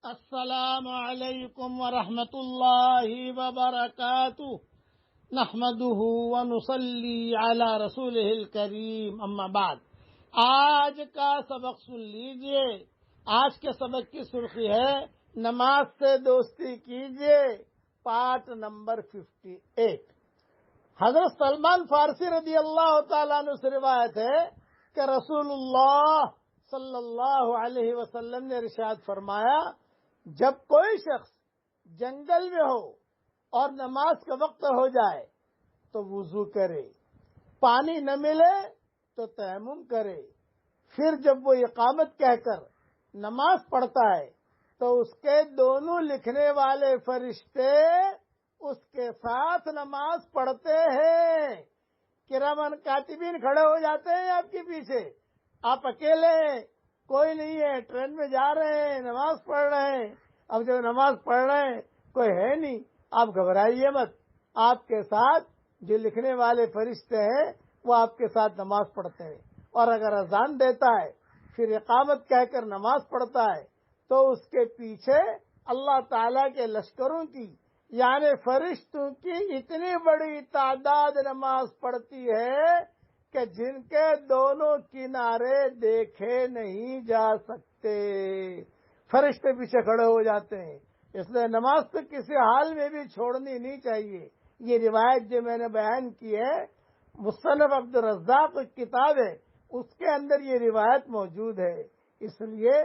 السلام علیکم ورحمۃ اللہ وبرکاتہ نحمده ونصلی علی رسولہ الکریم اما بعد۔ آج کا سبق سن لیجئے۔ آج کے سبق کی سرخی ہے نماز سے دوستی کیجئے، پارٹ نمبر 58۔ حضرت سلمان فارسی رضی اللہ تعالیٰ عنہ سے روایت ہے کہ رسول اللہ صلی اللہ علیہ وسلم نے ارشاد فرمایا، جب کوئی شخص جنگل میں ہو اور نماز کا وقت ہو جائے تو وضو کرے، پانی نہ ملے تو تیمم کرے، پھر جب وہ اقامت کہہ کر نماز پڑھتا ہے تو اس کے دونوں لکھنے والے فرشتے اس کے ساتھ نماز پڑھتے ہیں۔ کرامن کاتبین کھڑے ہو جاتے ہیں آپ کے پیچھے، آپ اکیلے ہیں، کوئی نہیں ہے، ٹرین میں جا رہے ہیں، نماز پڑھ رہے ہیں۔ اب جب نماز پڑھ رہے ہیں کوئی ہے نہیں، آپ گھبرائیے مت، آپ کے ساتھ جو لکھنے والے فرشتے ہیں وہ آپ کے ساتھ نماز پڑھتے ہیں۔ اور اگر اذان دیتا ہے پھر اقامت کہہ کر نماز پڑھتا ہے تو اس کے پیچھے اللہ تعالیٰ کے لشکروں کی یعنی فرشتوں کی اتنی بڑی تعداد نماز پڑھتی ہے کہ جن کے دونوں کنارے دیکھے نہیں جا سکتے، فرشتے پیچھے کھڑے ہو جاتے ہیں۔ اس لیے نماز تو کسی حال میں بھی چھوڑنی نہیں چاہیے۔ یہ روایت جو میں نے بیان کی ہے، مصنف عبد الرزاق کتاب ہے، اس کے اندر یہ روایت موجود ہے۔ اس لیے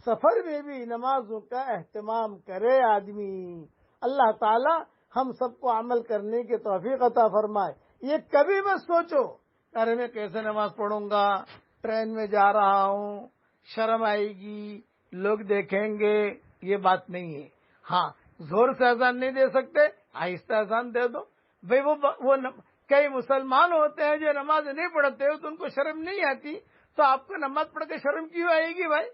سفر میں بھی نمازوں کا اہتمام کرے آدمی۔ اللہ تعالی ہم سب کو عمل کرنے کی توفیق عطا فرمائے۔ یہ کبھی مت سوچو ارے میں کیسے نماز پڑھوں گا، ٹرین میں جا رہا ہوں، شرم آئے گی، لوگ دیکھیں گے، یہ بات نہیں ہے۔ ہاں، زور سے اذان نہیں دے سکتے، آہستہ اذان دے دو۔ بھئی وہ کئی مسلمان ہوتے ہیں جو نماز نہیں پڑھتے ہو تو ان کو شرم نہیں آتی، تو آپ کو نماز پڑھ کے شرم کیوں آئے گی بھائی؟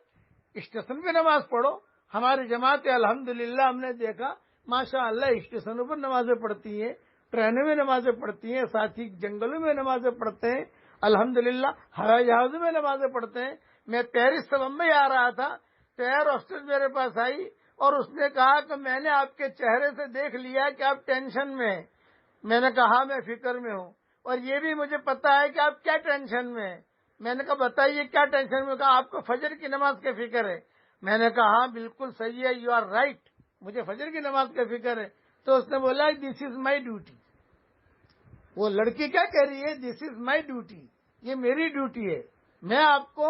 اسٹیشن پہ نماز پڑھو۔ ہماری جماعت الحمدللہ ہم نے دیکھا ماشاء اللہ اسٹیشنوں پر نمازیں پڑھتی ہیں، ٹرینوں میں نمازیں پڑھتی ہیں، ساتھ ہی جنگلوں میں نمازیں پڑھتے ہیں، الحمدللہ ہوائی جہازوں میں نمازیں پڑھتے ہیں۔ میں پیرس سے بمبئی آ رہا تھا تو ایئر ہوسٹس میرے پاس آئی اور اس نے کہا کہ میں نے آپ کے چہرے سے دیکھ لیا کہ آپ ٹینشن میں ہیں۔ میں نے کہا میں فکر میں ہوں، اور یہ بھی مجھے پتا ہے کہ آپ کیا ٹینشن میں ہیں۔ میں نے کہا بتائیے کیا ٹینشن میں؟ کہا آپ کو فجر کی نماز کی فکر ہے۔ میں نے کہا ہاں بالکل صحیح ہے، یو آر رائٹ، مجھے فجر کی نماز کی فکر ہے۔ تو اس نے بولا دس از مائی ڈیوٹی۔ وہ لڑکی کیا کہہ رہی ہے؟ دس از مائی ڈیوٹی، یہ میری ڈیوٹی ہے، میں آپ کو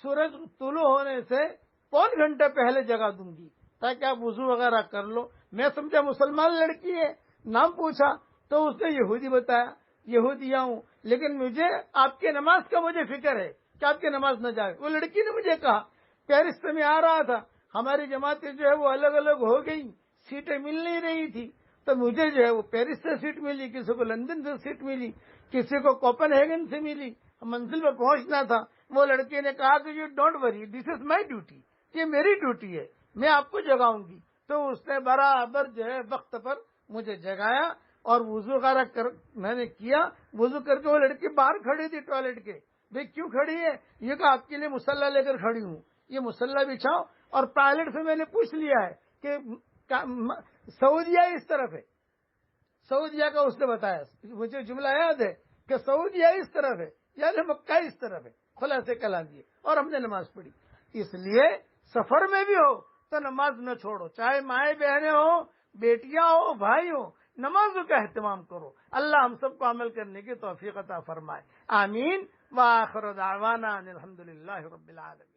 سورج طلوع ہونے سے پون گھنٹے پہلے جگا دوں گی تاکہ آپ وضو وغیرہ کر لو۔ میں سمجھا مسلمان لڑکی ہے، نام پوچھا تو اس نے یہودی بتایا، یہودیاں ہوں، لیکن مجھے آپ کی نماز کا مجھے فکر ہے کہ آپ کی نماز نہ جائے۔ وہ لڑکی نے مجھے کہا، پیرس سے میں آ رہا تھا، ہماری جماعتیں جو ہے وہ الگ الگ ہو گئی، سیٹیں مل نہیں رہی تھی، تو مجھے جو ہے وہ پیرس سے سیٹ ملی، کسی کو لندن سے سیٹ ملی، کسی کو کوپن ہیگن سے ملی، منزل پہ پہنچنا تھا۔ وہ لڑکے نے کہا کہ you don't worry, this is my duty, یہ میری ڈیوٹی ہے، میں آپ کو جگاؤں گی۔ تو اس نے برابر جو ہے وقت پر مجھے جگایا اور وضو وغیرہ میں نے کیا۔ وضو کر کے وہ لڑکی باہر کھڑی تھی ٹوائلٹ کے۔ بھئی کیوں کھڑی ہے؟ یہ کہا آپ کے لیے مصلی لے کر کھڑی ہوں، یہ مصلی بچھاؤ۔ اور پائلٹ سے میں نے پوچھ لیا ہے کہ سعودیہ اس طرف ہے، سعودیہ کا اس نے بتایا، مجھے جملہ یاد ہے کہ سعودیہ اس طرف ہے یعنی مکہ اس طرف ہے، خلاصے کلام دیے، اور ہم نے نماز پڑھی۔ اس لیے سفر میں بھی ہو تو نماز نہ چھوڑو، چاہے مائیں بہنیں ہو، بیٹیاں ہو، بھائی ہو، نمازوں کا اہتمام کرو۔ اللہ ہم سب کو عمل کرنے کی توفیق عطا فرمائے، آمین۔ وآخر دعوانا الحمدللہ رب العالمین۔